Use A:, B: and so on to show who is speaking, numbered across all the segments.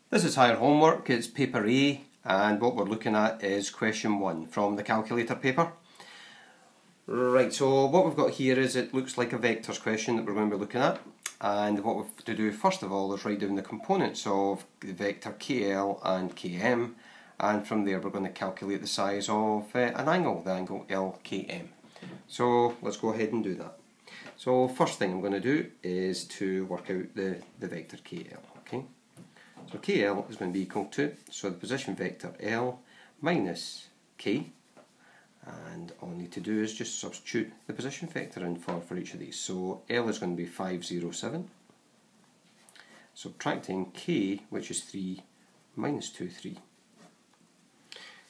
A: This is higher homework, it's paper A, and what we're looking at is question 1 from the calculator paper. Right, so what we've got here is it looks like a vectors question that we're going to be looking at, and what we have to do first of all is write down the components of the vector KL and KM, and from there we're going to calculate the size of an angle, the angle LKM. So let's go ahead and do that. So first thing I'm going to do is to work out the vector KL. Okay. So KL is going to be equal to, so the position vector L minus K, and all I need to do is just substitute the position vector in for each of these. So L is going to be 507, subtracting K, which is 3, minus 2, 3.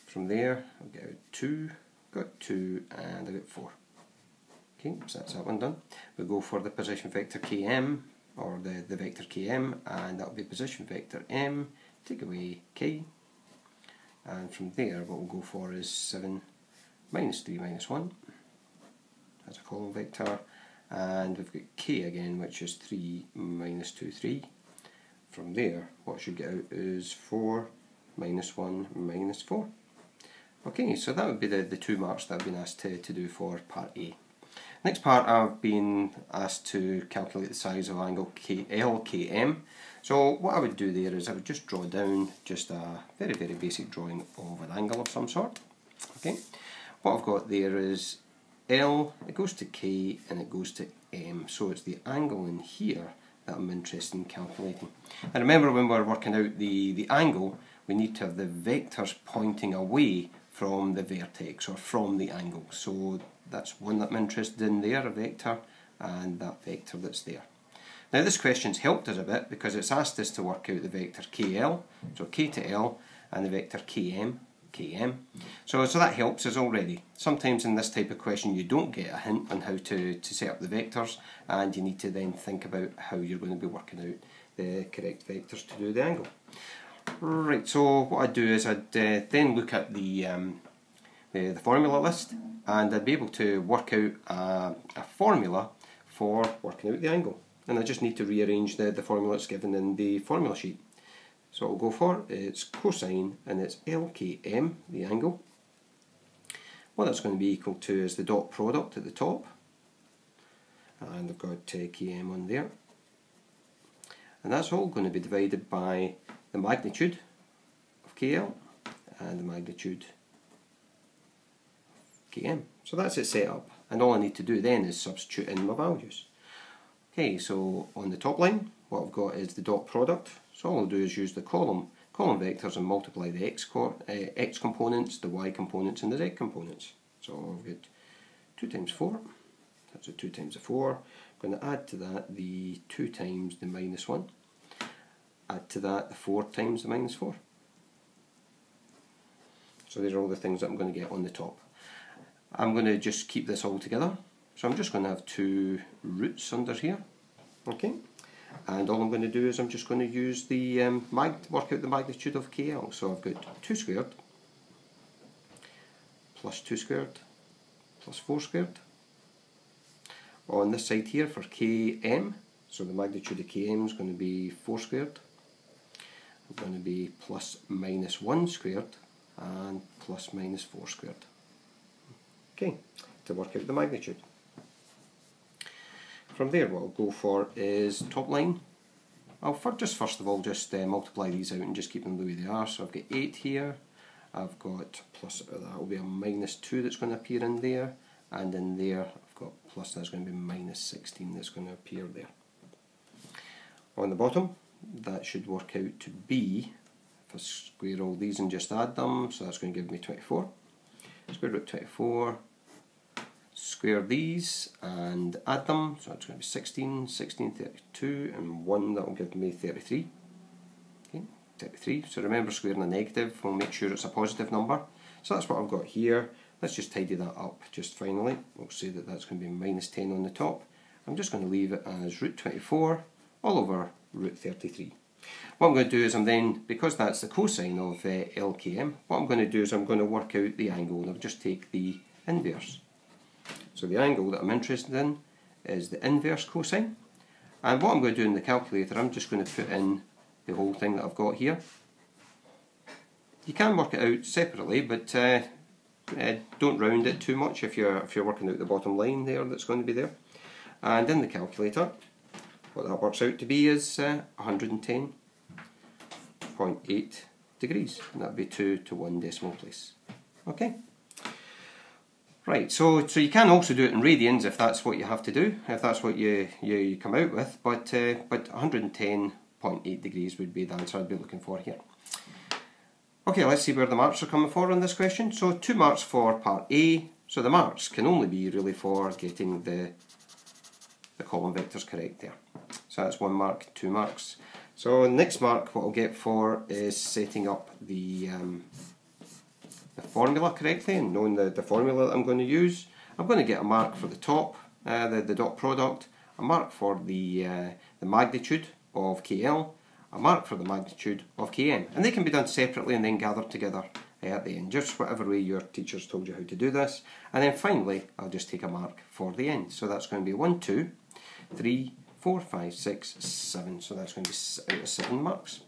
A: From there I'll get out 2, got 2, and I get 4. Okay, so that's that one done. We'll go for the position vector Km, or the vector Km, and that will be position vector M, take away K, and from there what we'll go for is 7 minus 3 minus 1 as a column vector, and we've got K again, which is 3 minus 2, 3. From there what I should get out is 4 minus 1 minus 4. Okay, so that would be the 2 marks that I've been asked to do for part A. Next part, I've been asked to calculate the size of angle LKM. So what I would do there is I would just draw down just a very basic drawing of an angle of some sort. Okay, what I've got there is L, it goes to K and it goes to M, so it's the angle in here that I'm interested in calculating. And remember, when we're working out the angle, we need to have the vectors pointing away from the vertex or from the angle. So that's one that I'm interested in there, a vector, and that vector that's there. Now this question's helped us a bit because it's asked us to work out the vector KL, so K to L, and the vector KM. So that helps us already. Sometimes in this type of question you don't get a hint on how to set up the vectors, and you need to then think about how you're going to be working out the correct vectors to do the angle. Right, so what I'd do is I'd then look at the formula list, and I'd be able to work out a formula for working out the angle. And I just need to rearrange the formula that's given in the formula sheet. So what I'll go for, it's cosine, and it's LKM, the angle. What that's going to be equal to is the dot product at the top, and I've got KM on there. And that's all going to be divided by the magnitude of KL and the magnitude of KM. So that's it set up, and all I need to do then is substitute in my values. Okay, so on the top line what I've got is the dot product, so all I'll do is use the column vectors and multiply the x components, the y components and the z components. So I've got 2 times 4, that's a 2 times a 4. I'm going to add to that the 2 times the minus 1, add to that the 4 times the minus 4. So these are all the things that I'm going to get on the top. I'm going to just keep this all together, so I'm just going to have 2 roots under here. Okay, and all I'm going to do is I'm just going to use the work out the magnitude of KL. So I've got 2 squared plus 2 squared plus 4 squared. On this side here for KM, so the magnitude of KM is going to be 4 squared. I'm going to be plus minus 1 squared and plus minus 4 squared. Okay, to work out the magnitude. From there what I'll go for is top line. I'll first of all multiply these out and just keep them the way they are. So I've got 8 here, I've got plus, that will be a minus 2 that's going to appear in there, and in there I've got plus, that's going to be minus 16 that's going to appear there. On the bottom that should work out to be, if I square all these and just add them, so that's going to give me 24. Square root 24, square these and add them, so it's going to be 16, 16, 32, and 1, that will give me 33. Okay, 33. So remember, squaring a negative will make sure it's a positive number. So that's what I've got here. Let's just tidy that up just finally. We'll say that that's going to be minus 10 on the top. I'm just going to leave it as root 24 all over root 33. What I'm going to do is because that's the cosine of LKM, what I'm going to do is I'm going to work out the angle, and I'll just take the inverse. So the angle that I'm interested in is the inverse cosine, and what I'm going to do in the calculator, I'm just going to put in the whole thing that I've got here. You can work it out separately, but don't round it too much if you're working out the bottom line there that's going to be there. And in the calculator, what that works out to be is 110.8 degrees, and that would be 2 to 1 decimal place. Okay. Right, so you can also do it in radians if that's what you have to do, if that's what you come out with, but 110.8 degrees would be the answer I'd be looking for here. Okay, let's see where the marks are coming for on this question. So 2 marks for part A, so the marks can only be really for getting the column vectors correct there. So that's 1 mark, 2 marks. So the next mark what I'll get for is setting up the formula correctly and knowing the formula that I'm going to use. I'm going to get a mark for the top, the dot product, a mark for the magnitude of KL, a mark for the magnitude of KM. And they can be done separately and then gathered together at the end, just whatever way your teachers told you how to do this. And then finally, I'll just take a mark for the end. So that's going to be 1, 2, 3, 4, 5, 6, 7. So that's going to be out of 7 marks.